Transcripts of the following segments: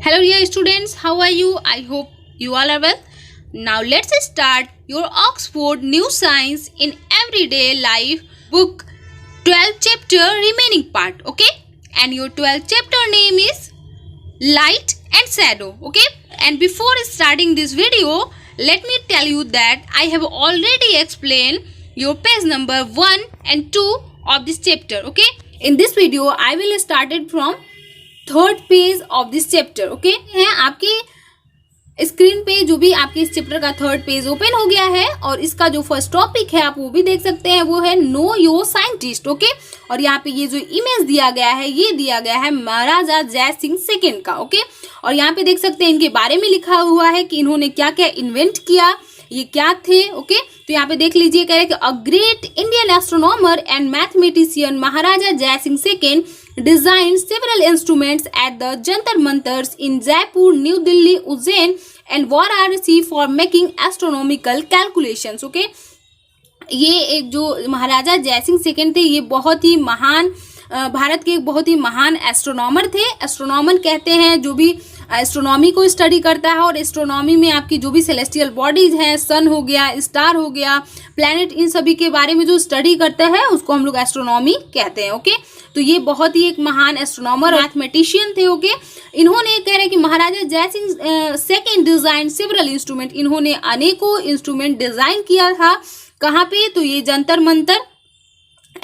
Hello dear students, how are you? I hope you all are well. Now let's start your Oxford New Science in Everyday Life book 12th chapter remaining part, okay? And your 12th chapter name is Light and Shadow, okay? And before starting this video, let me tell you that I have already explained your page number 1 and 2 of this chapter, okay? In this video, I will start it from third page of this chapter, okay है आपके screen पे जो भी आपके इस chapter का third page open हो गया है और इसका जो फर्स्ट टॉपिक है आप वो भी देख सकते हैं, वो है नो योर साइंटिस्ट, ओके। और यहाँ पे ये जो इमेज दिया गया है ये दिया गया है महाराजा जय सिंह सेकंड का, ओके। और यहाँ पे देख सकते हैं इनके बारे में लिखा हुआ है कि इन्होंने क्या क्या इन्वेंट किया, ये क्या थे, ओके। तो यहाँ पे देख लीजिए कह रहे हैं कि a great Indian astronomer and mathematician Maharaja Jai Singh second designed several instruments at the Jantar Mantars in Jaipur, New Delhi, Ujjain and Varanasi for making astronomical calculations, okay? ये एक जो महाराजा जय सिंह सेकंड थे ये बहुत ही महान भारत के एक बहुत ही महान एस्ट्रोनॉमर थे। एस्ट्रोनॉमर कहते हैं जो भी एस्ट्रोनॉमी को स्टडी करता है और एस्ट्रोनॉमी में आपकी जो भी सेलेस्टियल बॉडीज हैं, सन हो गया, स्टार हो गया, प्लैनेट, इन सभी के बारे में जो स्टडी करता है उसको हम लोग एस्ट्रोनॉमी कहते हैं, ओके। तो ये बहुत ही एक महान एस्ट्रोनॉमर मैथमेटिशियन थे, ओके। इन्होंने कह रहे हैं कि महाराजा Jai Singh second design several instrument, इन्होंने अनेकों इंस्ट्रूमेंट डिजाइन किया था। कहाँ पे? तो ये जंतर मंतर,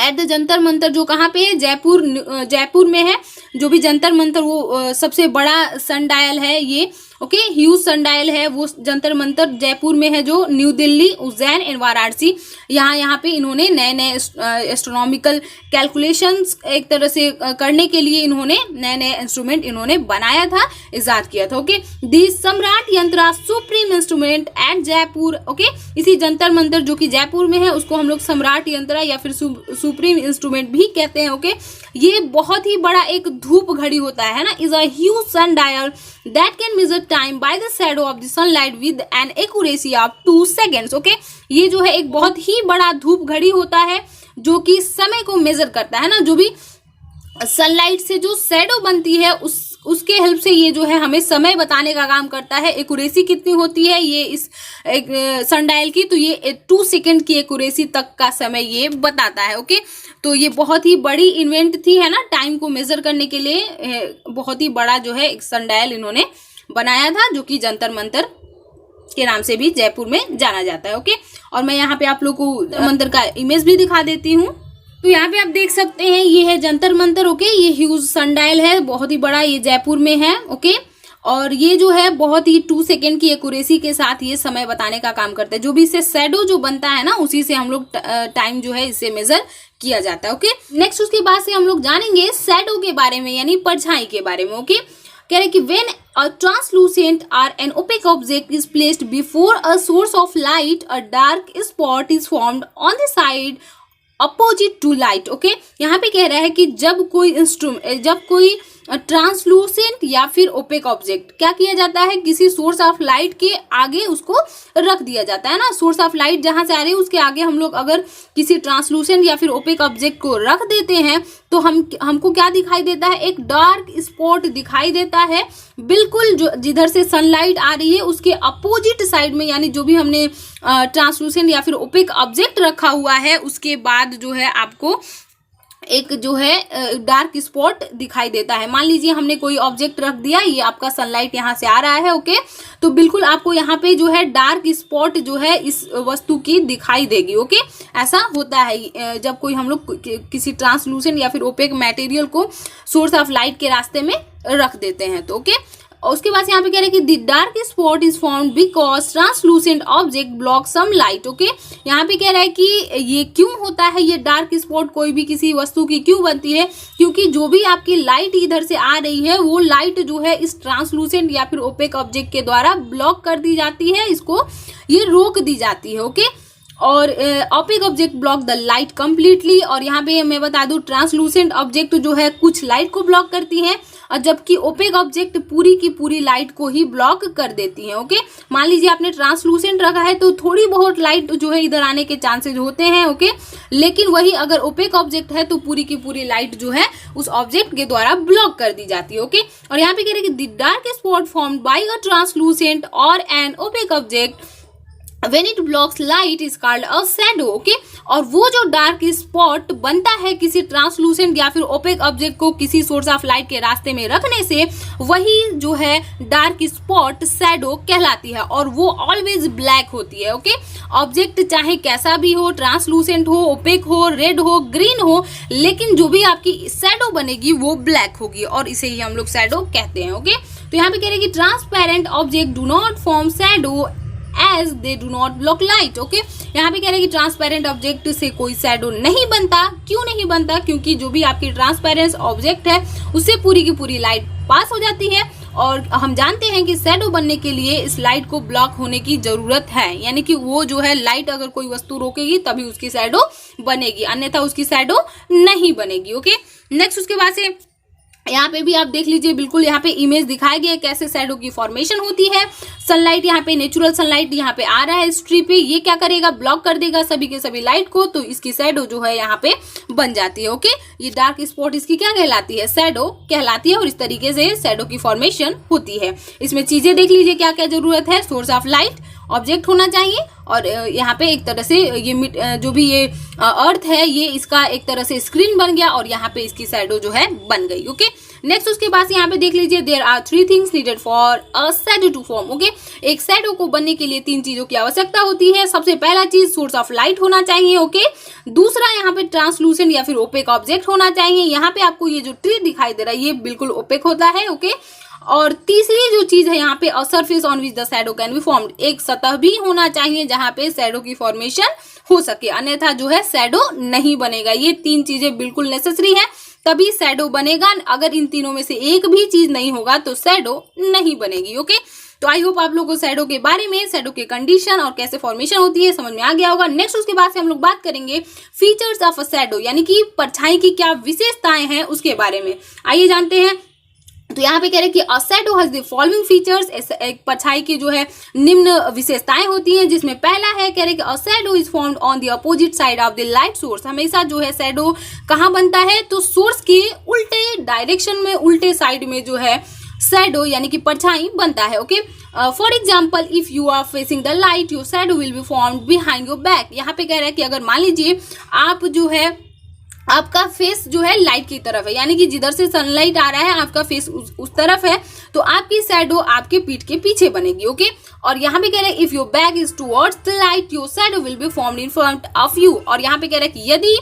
एट द जंतर मंतर जो कहाँ पे है, जयपुर में है। जो भी जंतर मंतर वो सबसे बड़ा सन डायल है ये, ओके, ह्यूज सन डायल है, वो जंतर मंतर जयपुर में है जो न्यू दिल्ली, उज्जैन एंड वाराणसी। यहाँ पे इन्होंने नए नए एस्ट्रोनॉमिकल कैलकुलेशंस एक तरह से करने के लिए इन्होंने नए नए इंस्ट्रूमेंट इन्होंने बनाया था, इजाद किया था, okay. The Samrat Yantra supreme instrument at Jaipur, okay. इसी जंतर मंतर जो कि जयपुर में है उसको हम लोग सम्राट यंत्रा या फिर सुप्रीम इंस्ट्रूमेंट भी कहते हैं, ओके। ये बहुत ही बड़ा एक धूप घड़ी होता है ना, is a huge sundial that can measure time by the shadow of the sunlight with an accuracy of 2 seconds, okay. ये जो है एक बहुत ही बड़ा धूप घड़ी होता है जो कि समय को मेजर करता है ना, जो भी सनलाइट से जो शैडो बनती है उसके हेल्प से ये जो है हमें समय बताने का काम करता है। एक्यूरेसी कितनी होती है ये इस सनडायल की, तो ये 2 सेकेंड की एक्यूरेसी तक का समय ये बताता है, ओके। तो ये बहुत ही बड़ी इन्वेंट थी, है ना, टाइम को मेजर करने के लिए बहुत ही बड़ा जो है एक सनडायल इन्होंने बनाया था जो कि जंतर मंतर के नाम से भी जयपुर में जाना जाता है, ओके। और मैं यहाँ पे आप लोग को मंतर का इमेज भी दिखा देती हूँ। तो यहाँ पे आप देख सकते हैं ये है जंतर मंतर, ओके। ये ह्यूज सनडायल है, बहुत ही बड़ा, ये जयपुर में है, ओके। और ये जो है बहुत ही 2 सेकेंड की एक्यूरेसी के साथ ये समय बताने का काम करता है। जो भी इससे शैडो जो बनता है ना उसी से हम लोग टाइम जो है इससे मेजर किया जाता है, ओके। नेक्स्ट उसके बाद से हम लोग जानेंगे शैडो के बारे में, यानी परछाई के बारे में, ओके। कह रहे कि when a translucent or an opaque object is placed before a source of light, a dark spot is formed on the side opposite to light, okay। यहाँ पे कह रहा है कि जब कोई ट्रांसलूसेंट या फिर ओपेक ऑब्जेक्ट क्या किया जाता है, किसी सोर्स ऑफ लाइट के आगे उसको रख दिया जाता है ना। सोर्स ऑफ लाइट जहां से आ रही है उसके आगे हम लोग अगर किसी ट्रांसलूसेंट या फिर ओपेक ऑब्जेक्ट को रख देते हैं तो हमको क्या दिखाई देता है, एक डार्क स्पॉट दिखाई देता है, बिल्कुल जो जिधर से सनलाइट आ रही है उसके अपोजिट साइड में, यानी जो भी हमने ट्रांसलूसेंट या फिर ओपेक ऑब्जेक्ट रखा हुआ है उसके बाद जो है आपको एक जो है डार्क स्पॉट दिखाई देता है। मान लीजिए हमने कोई ऑब्जेक्ट रख दिया, ये आपका सनलाइट यहाँ से आ रहा है, ओके। तो बिल्कुल आपको यहाँ पे जो है डार्क स्पॉट जो है इस वस्तु की दिखाई देगी, ओके। ऐसा होता है जब कोई हम लोग किसी ट्रांसलूसेंट या फिर ओपेक मटेरियल को सोर्स ऑफ लाइट के रास्ते में रख देते हैं, तो ओके। और उसके बाद यहाँ पे कह रहे हैं कि the dark spot is found because translucent object block some light, okay. यहाँ पे कह रहा है कि ये क्यों होता है, ये डार्क स्पॉट कोई भी किसी वस्तु की क्यों बनती है, क्योंकि जो भी आपकी लाइट इधर से आ रही है वो लाइट जो है इस ट्रांसलूसेंट या फिर ओपेक ऑब्जेक्ट के द्वारा ब्लॉक कर दी जाती है, इसको ये रोक दी जाती है, ओके। और opaque object block the light completely. और यहाँ पे मैं बता दूं ट्रांसलूसेंट ऑब्जेक्ट जो है कुछ लाइट को ब्लॉक करती हैं और जबकि ओपेक ऑब्जेक्ट पूरी की पूरी लाइट को ही ब्लॉक कर देती है। ओके, मान लीजिए आपने ट्रांसलूसेंट रखा है तो थोड़ी बहुत लाइट जो है इधर आने के चांसेस होते हैं। ओके, लेकिन वही अगर ओपेक ऑब्जेक्ट है तो पूरी की पूरी लाइट जो है उस ऑब्जेक्ट के द्वारा ब्लॉक कर दी जाती है। ओके, और यहाँ पे कह रहे हैं कि the dark spot formed by a translucent और an opaque object when it blocks light is called a shadow। Okay, और वो जो डार्क स्पॉट बनता है किसी ट्रांसलूसेंट या फिर ओपेक ऑब्जेक्ट को किसी सोर्स ऑफ लाइट के रास्ते में रखने से, वही जो है डार्क स्पॉट शैडो कहलाती है और वो ऑलवेज ब्लैक होती है। ओके, ऑब्जेक्ट चाहे कैसा भी हो, ट्रांसलूसेंट हो, ओपेक हो, रेड हो, ग्रीन हो, लेकिन जो भी आपकी शैडो बनेगी वो ब्लैक होगी और इसे ही हम लोग शैडो कहते हैं। ओके, तो यहाँ पे कह रहे हैं कि transparent object do not form shadow as they do not block light. Okay, यहाँ पे कह रहे हैं कि ट्रांसपेरेंट ऑब्जेक्ट से कोई शैडो नहीं बनता। क्यों नहीं बनता? क्योंकि जो भी आपकी ट्रांसपेरेंट ऑब्जेक्ट है उससे पूरी की पूरी लाइट पास हो जाती है और हम जानते हैं कि शैडो बनने के लिए इस लाइट को ब्लॉक होने की जरूरत है, यानी कि वो जो है लाइट अगर कोई वस्तु रोकेगी तभी उसकी शैडो बनेगी, अन्यथा उसकी शैडो नहीं बनेगी। ओके, नेक्स्ट उसके बाद से यहाँ पे भी आप देख लीजिए, बिल्कुल यहाँ पे इमेज दिखाया गया है कैसे शैडो की फॉर्मेशन होती है। सनलाइट यहाँ पे नेचुरल सनलाइट यहाँ पे आ रहा है इस ट्री पे, ये क्या करेगा? ब्लॉक कर देगा सभी के सभी लाइट को, तो इसकी शैडो जो है यहाँ पे बन जाती है। ओके, ये डार्क स्पॉट इसकी क्या कहलाती है? शैडो कहलाती है और इस तरीके से शैडो की फॉर्मेशन होती है। इसमें चीजें देख लीजिए क्या क्या जरूरत है। सोर्स ऑफ लाइट ऑब्जेक्ट होना चाहिए और यहाँ पे एक तरह से ये जो भी ये अर्थ है ये इसका एक तरह से स्क्रीन बन गया और यहाँ पे इसकी शैडो जो है बन गई। ओके, नेक्स्ट उसके बाद यहाँ पे देख लीजिए, there are 3 things needed for a shadow to form. Okay, एक शैडो को बनने के लिए 3 चीजों की आवश्यकता होती है। सबसे पहला चीज सोर्स ऑफ लाइट होना चाहिए। ओके, दूसरा यहाँ पे ट्रांसलूसेंट या फिर ओपेक ऑब्जेक्ट होना चाहिए। यहाँ पे आपको ये जो ट्री दिखाई दे रहा है ये बिल्कुल ओपेक होता है। ओके, और तीसरी जो चीज है यहाँ पे a surface on which the shadow can be formed, एक सतह भी होना चाहिए जहाँ पे शैडो की फॉर्मेशन हो सके, अन्यथा जो है शैडो नहीं बनेगा। ये 3 चीजें बिल्कुल नेसेसरी है तभी शैडो बनेगा। अगर इन तीनों में से एक भी चीज नहीं होगा तो शैडो नहीं बनेगी। ओके, तो आई होप आप लोगों को शैडो के बारे में, शैडो के कंडीशन और कैसे फॉर्मेशन होती है समझ में आ गया होगा। नेक्स्ट उसके बाद से हम लोग बात करेंगे फीचर्स ऑफ अ शैडो, यानी कि परछाई की क्या विशेषताएं हैं उसके बारे में। आइए जानते हैं। तो यहाँ पे कह रहे हैं कि a shadow has the following features, एक परछाई की जो है निम्न विशेषताएं होती हैं, जिसमें पहला है कह रहे हैं कि अ shadow is formed on the opposite side of the light source. हमेशा जो है शैडो कहाँ बनता है? तो सोर्स के उल्टे डायरेक्शन में, उल्टे साइड में जो है शैडो यानी कि परछाई बनता है। Okay, for example if you are facing the light your shadow will be formed behind your back. यहाँ पे कह रहा है कि अगर मान लीजिए आप जो है आपका फेस जो है लाइट की तरफ है, यानी कि जिधर से सनलाइट आ रहा है आपका फेस उस तरफ है, तो आपकी शैडो आपके पीठ के पीछे बनेगी। ओके, और यहाँ पे कह रहे हैं if your back is towards the light your shadow will be formed in front of you. और यहाँ पे कह रहे हैं कि यदि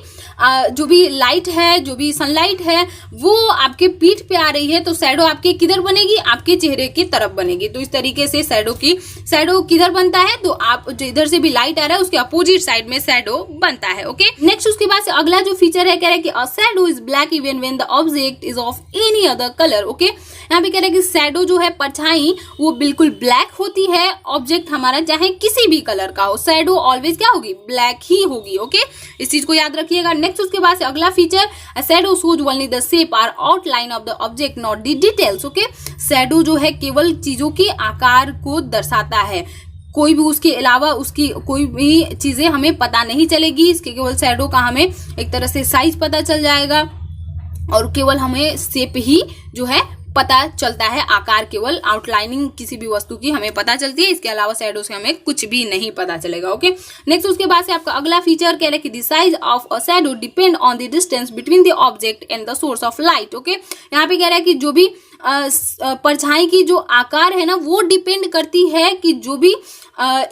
जो भी लाइट है, जो भी सनलाइट है वो आपके पीठ पे आ रही है तो शैडो आपके किधर बनेगी? आपके चेहरे की तरफ बनेगी। तो इस तरीके से शैडो किधर बनता है? तो आप जिधर से भी लाइट आ रहा है उसके अपोजिट साइड में शैडो बनता है। ओके, नेक्स्ट उसके बाद से अगला जो फीचर है कह रहे हैं कि अ shadow is black even when the object is of any other colour. Okay, यहाँ पे कह रहे हैं कि शैडो जो है परछाई वो बिल्कुल ब्लैक होती है, ऑब्जेक्ट हमारा चाहे किसी भी कलर का हो, शैडो ऑलवेज क्या होगी? ब्लैक ही होगी। ओके, इस चीज को याद रखिएगा। नेक्स्ट उसके बाद से अगला feature, a shadow shows only the shape और outline of the object not the details. Okay, shadow जो है केवल चीजों के आकार को दर्शाता है, कोई भी उसके अलावा उसकी कोई भी चीजें हमें पता नहीं चलेगी। इसके केवल शैडो का हमें एक तरह से साइज पता चल जाएगा और केवल हमें शेप ही जो है पता चलता है, आकार केवल आउटलाइनिंग किसी भी वस्तु की हमें पता चलती है, इसके अलावा शैडो से हमें कुछ भी नहीं पता चलेगा। ओके, नेक्स्ट उसके बाद से आपका अगला फीचर कह रहे हैं कि the size of a shadow depend on the distance between the object and the source of light. Okay, यहाँ पे कह रहा है कि जो भी परछाई की जो आकार है ना वो डिपेंड करती है कि जो भी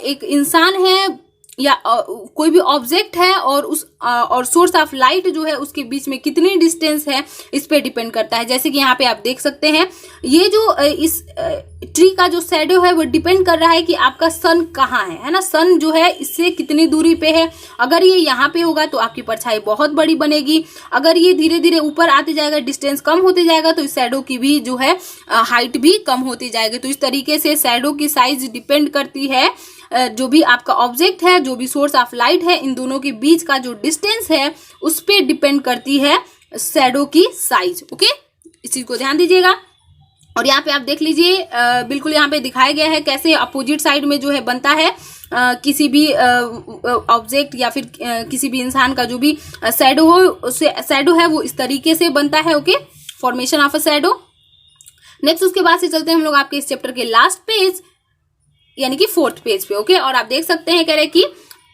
एक इंसान है या कोई भी ऑब्जेक्ट है और सोर्स ऑफ लाइट जो है उसके बीच में कितनी डिस्टेंस है इस पे डिपेंड करता है। जैसे कि यहाँ पे आप देख सकते हैं ये जो इस ट्री का जो शैडो है वो डिपेंड कर रहा है कि आपका सन कहाँ है ना, सन जो है इससे कितनी दूरी पे है। अगर ये यहाँ पे होगा तो आपकी परछाई बहुत बड़ी बनेगी, अगर ये धीरे धीरे ऊपर आते जाएगा, डिस्टेंस कम होते जाएगा तो इस शैडो की भी जो है हाइट भी कम होती जाएगी। तो इस तरीके से शैडो की साइज डिपेंड करती है, जो भी आपका ऑब्जेक्ट है, जो भी सोर्स ऑफ लाइट है, इन दोनों के बीच का जो डिस्टेंस है उस पे डिपेंड करती है शैडो की साइज। ओके, इस चीज को ध्यान दीजिएगा। और यहाँ पे आप देख लीजिए बिल्कुल यहाँ पे दिखाया गया है कैसे अपोजिट साइड में जो है बनता है किसी भी ऑब्जेक्ट या फिर किसी भी इंसान का जो भी शैडो हो, उससे शैडो है वो इस तरीके से बनता है। Okay, formation of a shadow. Next उसके बाद से चलते हैं हम लोग आपके इस चैप्टर के लास्ट पेज यानी कि 4th पेज पे। ओके, और आप देख सकते हैं कह रहे कि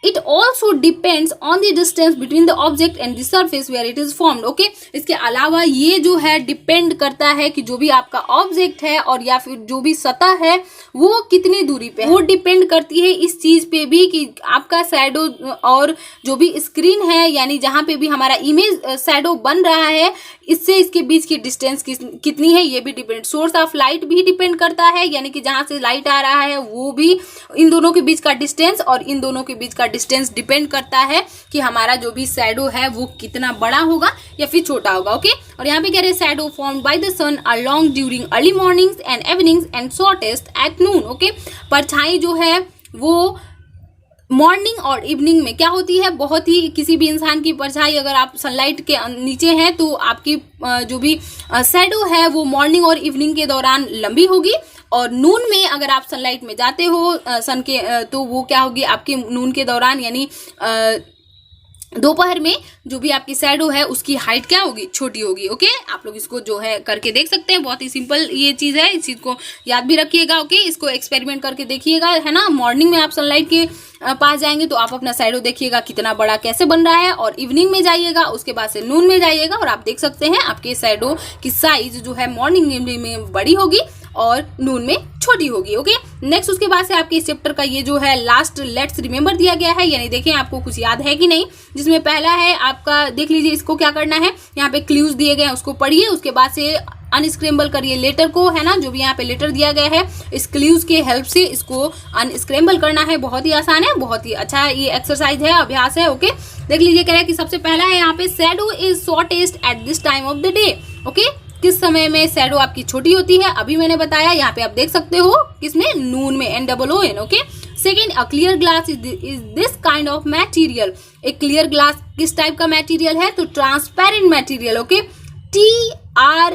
it also depends on the distance between the object and the surface where it is formed. Okay, इसके अलावा ये जो है डिपेंड करता है कि जो भी आपका ऑब्जेक्ट है और या फिर जो भी सतह है वो कितनी दूरी पे है। वो डिपेंड करती है इस चीज पे भी कि आपका शैडो और जो भी स्क्रीन है यानी जहां पे भी हमारा इमेज शैडो बन रहा है इससे इसके बीच की डिस्टेंस कितनी है ये भी डिपेंड। सोर्स ऑफ लाइट भी डिपेंड करता है यानी कि जहां से लाइट आ रहा है वो भी इन दोनों के बीच का डिस्टेंस और इन दोनों के बीच का डिस्टेंस डिपेंड करता है कि हमारा जो भी शैडो है वो कितना बड़ा होगा या फिर छोटा होगा। ओके, और यहाँ पे कह रहे हैं shadow formed by the sun are long during early mornings and evenings and shortest at noon. Okay, परछाई जो है वो मॉर्निंग और इवनिंग में क्या होती है, बहुत ही किसी भी इंसान की परछाई अगर आप सनलाइट के नीचे हैं तो आपकी जो भी शैडो है वो मॉर्निंग और इवनिंग के दौरान लंबी होगी और नून में अगर आप सनलाइट में जाते हो सन के तो वो क्या होगी आपके नून के दौरान यानी दोपहर में जो भी आपकी शैडो है उसकी हाइट क्या होगी, छोटी होगी। ओके, आप लोग इसको जो है करके देख सकते हैं, बहुत ही सिंपल ये चीज है, इस चीज को याद भी रखिएगा। ओके, इसको एक्सपेरिमेंट करके देखिएगा, है ना। मॉर्निंग में आप सनलाइट के पास जाएंगे तो आप अपना शैडो देखिएगा कितना बड़ा कैसे बन रहा है और इवनिंग में जाइएगा उसके बाद से नून में जाइएगा और आप देख सकते हैं आपके शैडो की साइज जो है मॉर्निंग इवनिंग में बड़ी होगी और नून में छोटी होगी। ओके, नेक्स्ट उसके बाद से आपके इस चैप्टर का ये जो है लास्ट लेट्स रिमेंबर दिया गया है यानी देखें आपको कुछ याद है कि नहीं, जिसमें पहला है आपका देख लीजिए इसको क्या करना है, यहाँ पे क्लूज दिए गए हैं उसको पढ़िए, उसके बाद से अनस्क्रैम्बल करिए लेटर को, है ना। जो भी यहाँ पे लेटर दिया गया है इस क्लूज के हेल्प से इसको अनस्क्रैम्बल करना है, बहुत ही आसान है, बहुत ही अच्छा ये एक्सरसाइज है, अभ्यास है। ओके, देख लीजिए कह रहा है कि सबसे पहला है यहाँ पे shadow is shortest at this time of the day. Okay, किस समय में शैडो आपकी छोटी होती है, अभी मैंने बताया, यहाँ पे आप देख सकते हो किसमें, नून में, NOON। Okay, second, a clear glass is this kind of material. एक क्लियर ग्लास किस टाइप का मटेरियल है, तो transparent material. Okay, TRANSPARENT,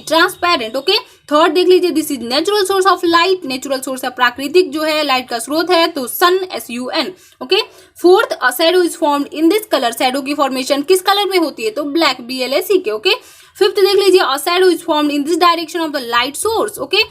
transparent. Okay, third देख लीजिए this is natural source of light, natural source है प्राकृतिक जो है लाइट का स्रोत है तो सन, SUN। Okay, fourth, a shadow is formed in this colour, shadow की फॉर्मेशन किस कलर में होती है, तो ब्लैक, BLACK। ओके, फिफ्थ देख लीजिए a shadow is formed in this direction of the light source. Okay,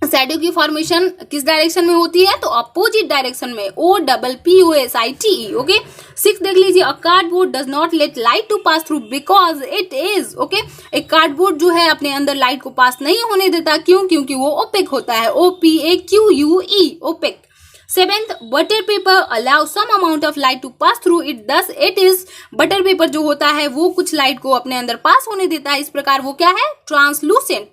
shadow की फॉर्मेशन किस डायरेक्शन में होती है, तो अपोजिट डायरेक्शन में, OPPOSITE। ओके, सिक्स देख लीजिए a cardboard does not let light to pass through because it is. Okay, एक कार्डबोर्ड जो है अपने अंदर लाइट को पास नहीं होने देता, क्यों, क्योंकि वो ओपेक होता है, OPAQUE, opaque. Seventh, butter paper allow some amount of light to pass through it, thus it is. Butter paper जो होता है वो कुछ लाइट को अपने अंदर पास होने देता है, इस प्रकार वो क्या है, ट्रांसलूसेंट,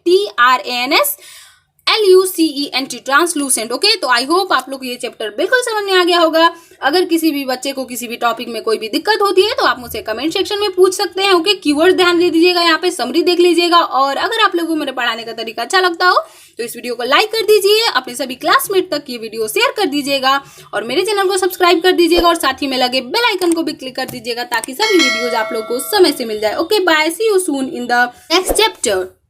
TRANSLUCENT, ट्रांसलूसेंट। ओके, तो आई होप आप लोग ये चैप्टर बिल्कुल समझ में आ गया होगा। अगर किसी भी बच्चे को किसी भी टॉपिक में कोई भी दिक्कत होती है तो आप मुझसे कमेंट सेक्शन में पूछ सकते हैं। ओके, कीवर्ड ध्यान दे दीजिएगा, यहाँ पे समरी देख लीजिएगा और अगर आप लोगों को मेरे पढ़ाने का तरीका अच्छा लगता हो तो इस वीडियो को लाइक कर दीजिए, अपने सभी क्लासमेट तक ये वीडियो शेयर कर दीजिएगा और मेरे चैनल को सब्सक्राइब कर दीजिएगा और साथ ही में लगे बेल आइकन को भी क्लिक कर दीजिएगा ताकि सभी वीडियोज आप लोग को समय से मिल जाए। Okay, bye, see you soon in the next chapter.